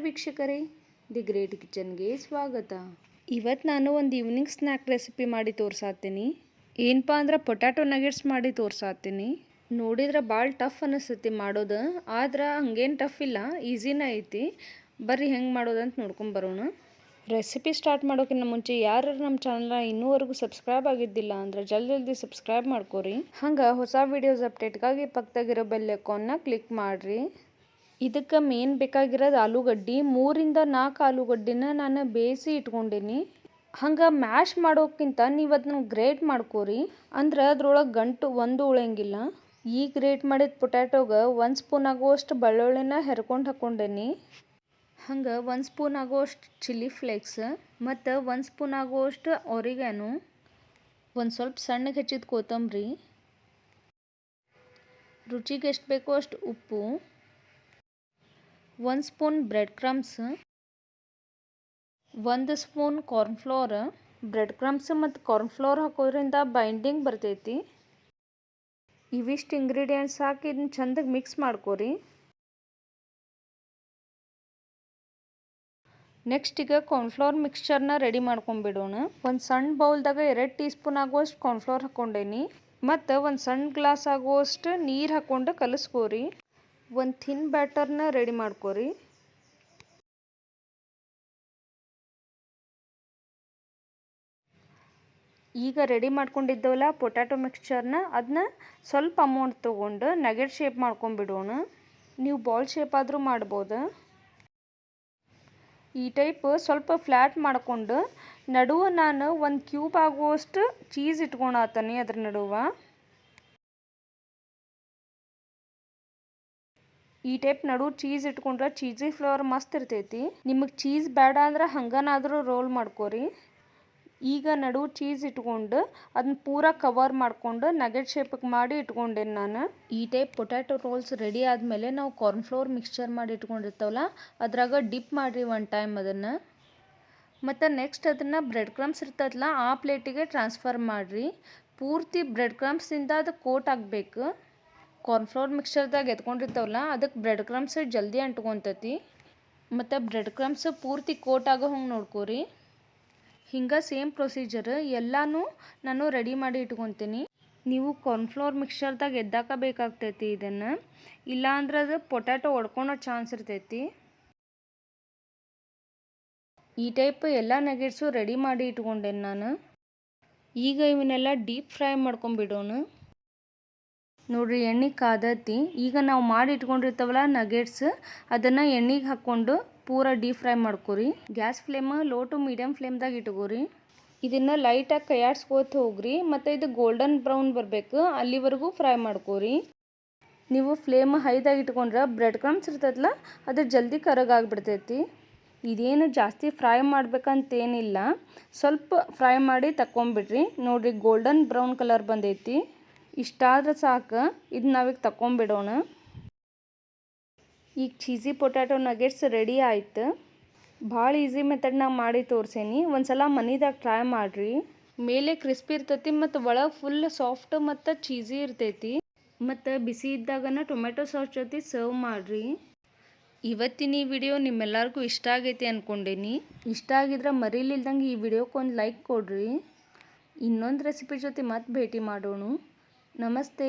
ವೀಕ್ಷಕರೇ, the great ಕಿಚನ್ಗೆ ಸ್ವಾಗತ. ಇವತ್ತು ನಾನು ಒಂದು ಈವ್ನಿಂಗ್ ಸ್ನ್ಯಾಕ್ ರೆಸಿಪಿ ಮಾಡಿ ತೋರ್ಸಾತೀನಿ. ಏನಪ್ಪ ಅಂದ್ರೆ ಪೊಟ್ಯಾಟೊ ನಗೆಟ್ಸ್ ಮಾಡಿ ತೋರ್ಸಾತೀನಿ. ನೋಡಿದ್ರೆ ಭಾಳ ಟಫ್ ಅನಿಸ್ತೈತಿ ಮಾಡೋದು, ಆದ್ರೆ ಹಂಗೇನು ಟಫ್ ಇಲ್ಲ, ಈಸಿನೇ ಐತಿ. ಬರ್ರಿ ಹೆಂಗೆ ಮಾಡೋದಂತ ನೋಡ್ಕೊಂಬರೋಣ. ರೆಸಿಪಿ ಸ್ಟಾರ್ಟ್ ಮಾಡೋಕ್ಕಿಂತ ಮುಂಚೆ ಯಾರು ನಮ್ಮ ಚಾನಲ್ನ ಇನ್ನೂವರೆಗೂ ಸಬ್ಸ್ಕ್ರೈಬ್ ಆಗಿದ್ದಿಲ್ಲ ಅಂದ್ರೆ ಜಲ್ದಿ ಸಬ್ಸ್ಕ್ರೈಬ್ ಮಾಡ್ಕೋರಿ. ಹಂಗೆ ಹೊಸ ವೀಡಿಯೋಸ್ ಅಪ್ಡೇಟ್ಗಾಗಿ ಪಕ್ಕದಾಗಿರೋ ಬೆಲ್ ಐಕಾನ್ನ ಕ್ಲಿಕ್ ಮಾಡಿರಿ. ಇದಕ್ಕೆ ಮೇನ್ ಬೇಕಾಗಿರೋದು ಆಲೂಗಡ್ಡೆ. 3 ರಿಂದ 4 ಆಲೂಗಡ್ಡಿನ ನಾನು ಬೇಯಿಸಿ ಇಟ್ಕೊಂಡೀನಿ. ಹಂಗೆ ಮ್ಯಾಶ್ ಮಾಡೋಕ್ಕಿಂತ ನೀವು ಅದನ್ನ ಗ್ರೇಟ್ ಮಾಡ್ಕೋರಿ, ಅಂದ್ರೆ ಅದ್ರೊಳಗೆ ಗಂಟು ಒಂದು ಉಳಿಯಂಗಿಲ್ಲ. ಈ ಗ್ರೇಟ್ ಮಾಡಿದ ಪೊಟ್ಯಾಟೋಗೆ 1 ಸ್ಪೂನ್ ಆಗುವಷ್ಟು ಬೆಳ್ಳುಳ್ಳಿನ ಹೆರ್ಕೊಂಡು ಹಾಕ್ಕೊಂಡೇನಿ. ಹಂಗೆ 1 ಸ್ಪೂನ್ ಆಗುವಷ್ಟು ಚಿಲ್ಲಿ ಫ್ಲೇಕ್ಸ್ ಮತ್ತು 1 ಸ್ಪೂನ್ ಆಗುವಷ್ಟು ಒರಿಗ್ಯಾನೋ, ಒಂದು ಸ್ವಲ್ಪ ಸಣ್ಣಗೆ ಹೆಚ್ಚಿದ ಕೊತ್ತಂಬರಿ, ರುಚಿಗೆ ಎಷ್ಟು ಬೇಕೋ ಅಷ್ಟು ಉಪ್ಪು, 1 spoon bread crumbs, 1 spoon cornflour. Bread crumbs ಮತ್ತು ಕಾರ್ನ್ಫ್ಲೋರ್ ಹಾಕೋದ್ರಿಂದ ಬೈಂಡಿಂಗ್ ಬರ್ತೈತಿ. ಇವಿಷ್ಟು ಇಂಗ್ರೀಡಿಯೆಂಟ್ಸ್ ಹಾಕಿ ಇದನ್ನ ಚಂದಾಗಿ ಮಿಕ್ಸ್ ಮಾಡ್ಕೋರಿ. ನೆಕ್ಸ್ಟ್ ಈಗ ಕಾರ್ನ್ಫ್ಲೋರ್ ಮಿಕ್ಸ್ಚರ್ನ ರೆಡಿ ಮಾಡ್ಕೊಂಡ್ಬಿಡೋಣ. ಒಂದು ಸಣ್ಣ ಬೌಲ್ದಾಗ 2 ಟೀ ಸ್ಪೂನ್ ಆಗುವಷ್ಟು ಕಾರ್ನ್ಫ್ಲೋರ್ ಹಾಕ್ಕೊಂಡೇನಿ ಮತ್ತು ಒಂದು ಸಣ್ಣ ಗ್ಲಾಸ್ ಆಗುವಷ್ಟು ನೀರು ಹಾಕ್ಕೊಂಡು ಕಲಿಸ್ಕೋರಿ. ಒಂದು ಥಿನ್ ಬ್ಯಾಟರ್ನ ರೆಡಿ ಮಾಡ್ಕೋರಿ. ಈಗ ರೆಡಿ ಮಾಡ್ಕೊಂಡಿದ್ದವಲ್ಲ ಪೊಟ್ಯಾಟೊ ಮಿಕ್ಸ್ಚರ್ನ, ಅದನ್ನ ಸ್ವಲ್ಪ ಅಮೌಂಟ್ ತೊಗೊಂಡು ನಗೆಟ್ ಶೇಪ್ ಮಾಡ್ಕೊಂಡ್ಬಿಡೋಣ. ನೀವು ಬಾಲ್ ಶೇಪ್ ಆದರೂ ಮಾಡ್ಬೋದು. ಈ ಟೈಪ್ ಸ್ವಲ್ಪ ಫ್ಲ್ಯಾಟ್ ಮಾಡ್ಕೊಂಡು ನಡುವೆ ನಾನು 1 ಕ್ಯೂಬ್ ಆಗುವಷ್ಟು ಚೀಸ್ ಇಟ್ಕೊಳತೀನಿ. ಅದ್ರ ನಡುವೆ ಈ ಟೈಪ್ ನಡು ಚೀಸ್ ಇಟ್ಕೊಂಡ್ರೆ ಚೀಸಿ ಫ್ಲೇವರ್ ಮಸ್ತ್ ಇರ್ತೈತಿ. ನಿಮಗೆ ಚೀಸ್ ಬೇಡ ಅಂದ್ರೆ ಹಂಗನಾದರೂ ರೋಲ್ ಮಾಡ್ಕೋರಿ. ಈಗ ನಡು ಚೀಸ್ ಇಟ್ಕೊಂಡು ಅದನ್ನ ಪೂರ ಕವರ್ ಮಾಡಿಕೊಂಡು ನಗೆಟ್ ಶೇಪಿಗೆ ಮಾಡಿ ಇಟ್ಕೊಂಡೇನಿ ನಾನು. ಈ ಟೈಪ್ ಪೊಟ್ಯಾಟೊ ರೋಲ್ಸ್ ರೆಡಿ ಆದಮೇಲೆ ನಾವು ಕಾರ್ನ್ಫ್ಲೋರ್ ಮಿಕ್ಸ್ಚರ್ ಮಾಡಿ ಇಟ್ಕೊಂಡಿರ್ತಾವಲ್ಲ ಅದ್ರಾಗ ಡಿಪ್ ಮಾಡಿರಿ 1 ಟೈಮ್ ಅದನ್ನು. ಮತ್ತು ನೆಕ್ಸ್ಟ್ ಅದನ್ನು ಬ್ರೆಡ್ ಕ್ರಮ್ಸ್ ಇರ್ತದಲ್ಲ ಆ ಪ್ಲೇಟಿಗೆ ಟ್ರಾನ್ಸ್ಫರ್ ಮಾಡಿರಿ. ಪೂರ್ತಿ ಬ್ರೆಡ್ ಕ್ರಮ್ಸಿಂದ ಅದು ಕೋಟ್ ಆಗಬೇಕು. ಕಾರ್ನ್ಫ್ಲೋರ್ ಮಿಕ್ಸ್ಚರ್ದಾಗ ಎತ್ಕೊಂಡಿರ್ತಾವಲ್ಲ ಅದಕ್ಕೆ ಬ್ರೆಡ್ ಕ್ರಮ್ಸ್ ಜಲ್ದಿ ಅಂಟ್ಕೊತೈತಿ. ಮತ್ತು ಬ್ರೆಡ್ ಕ್ರಮ್ಸ್ ಪೂರ್ತಿ ಕೋಟ್ ಆಗೋ ಹಂಗೆ ನೋಡ್ಕೋರಿ. ಹಿಂಗೆ ಸೇಮ್ ಪ್ರೊಸೀಜರ್ ಎಲ್ಲನೂ ನಾನು ರೆಡಿ ಮಾಡಿ ಇಟ್ಕೊತೀನಿ. ನೀವು ಕಾರ್ನ್ಫ್ಲೋರ್ ಮಿಕ್ಸ್ಚರ್ದಾಗ ಎದ್ದಾಕಬೇಕಾಗ್ತೈತಿ ಇದನ್ನು, ಇಲ್ಲಾಂದ್ರೆ ಅದು ಪೊಟ್ಯಾಟೊ ಒಡ್ಕೊಳೋ ಚಾನ್ಸ್ ಇರ್ತೈತಿ. ಈ ಟೈಪ್ ಎಲ್ಲ ನಗೆಟ್ಸು ರೆಡಿ ಮಾಡಿ ಇಟ್ಕೊಂಡೇನಿ ನಾನು. ಈಗ ಇವನ್ನೆಲ್ಲ ಡೀಪ್ ಫ್ರೈ ಮಾಡ್ಕೊಂಬಿಡೋಣ. ನೋಡಿರಿ ಎಣ್ಣೆ ಕಾದತಿ. ಈಗ ನಾವು ಮಾಡಿ ಇಟ್ಕೊಂಡಿರ್ತಾವಲ್ಲ ನಗೆಟ್ಸ್ ಅದನ್ನು ಎಣ್ಣೆಗೆ ಹಾಕ್ಕೊಂಡು ಪೂರ ಡೀಪ್ ಫ್ರೈ ಮಾಡ್ಕೊರಿ. Gas flame low to medium ಫ್ಲೇಮ್ದಾಗ ಇಟ್ಕೋರಿ. ಇದನ್ನು ಲೈಟಾಗಿ ಕೈಯಾಡ್ಸ್ಕೋತ ಹೋಗ್ರಿ ಮತ್ತು ಇದು ಗೋಲ್ಡನ್ ಬ್ರೌನ್ ಬರಬೇಕು ಅಲ್ಲಿವರೆಗೂ ಫ್ರೈ ಮಾಡ್ಕೋರಿ. ನೀವು ಫ್ಲೇಮ್ ಹೈದಾಗ ಇಟ್ಕೊಂಡ್ರೆ ಬ್ರೆಡ್ ಕ್ರಮ್ಸ್ ಇರ್ತದಲ್ಲ ಅದು ಜಲ್ದಿ ಕರಗಾಗ್ಬಿಡ್ತೈತಿ. ಇದೇನು ಜಾಸ್ತಿ ಫ್ರೈ ಮಾಡ್ಬೇಕಂತೇನಿಲ್ಲ, ಸ್ವಲ್ಪ ಫ್ರೈ ಮಾಡಿ ತಕ್ಕೊಂಬಿಡ್ರಿ. ನೋಡಿರಿ ಗೋಲ್ಡನ್ ಬ್ರೌನ್ ಕಲರ್ ಬಂದೈತಿ. ಇಷ್ಟಾದ್ರೆ ಸಾಕು. ಇದು ನಾವೀಗ ತಕ್ಕೊಂಬಿಡೋಣ. ಈಗ ಚೀಸಿ ಪೊಟ್ಯಾಟೊ ನಗೆಟ್ಸ್ ರೆಡಿ ಆಯ್ತು. ಭಾಳ ಈಸಿ ಮೆಥಡ್ನಾಗ ಮಾಡಿ ತೋರ್ಸೇನಿ. ಒಂದ್ಸಲ ಮನೆದಾಗ ಟ್ರೈ ಮಾಡಿರಿ. ಮೇಲೆ ಕ್ರಿಸ್ಪಿ ಇರ್ತೈತಿ ಮತ್ತು ಒಳಗೆ ಫುಲ್ ಸಾಫ್ಟ್ ಮತ್ತು ಚೀಸಿ ಇರ್ತೈತಿ. ಮತ್ತು ಬಿಸಿ ಇದ್ದಾಗನ ಟೊಮೆಟೊ ಸಾಸ್ ಜೊತೆ ಸರ್ವ್ ಮಾಡಿರಿ. ಇವತ್ತಿನ ಈ ವಿಡಿಯೋ ನಿಮ್ಮೆಲ್ಲರಿಗೂ ಇಷ್ಟ ಆಗೈತಿ ಅಂದ್ಕೊಂಡೇನಿ. ಇಷ್ಟ ಆಗಿದ್ರೆ ಮರೀಲಿಲ್ದಂಗೆ ಈ ವಿಡಿಯೋಕ್ಕೊಂದು ಲೈಕ್ ಕೊಡ್ರಿ. ಇನ್ನೊಂದು ರೆಸಿಪಿ ಜೊತೆ ಮತ್ತೆ ಭೇಟಿ ಮಾಡೋಣ. ನಮಸ್ತೆ.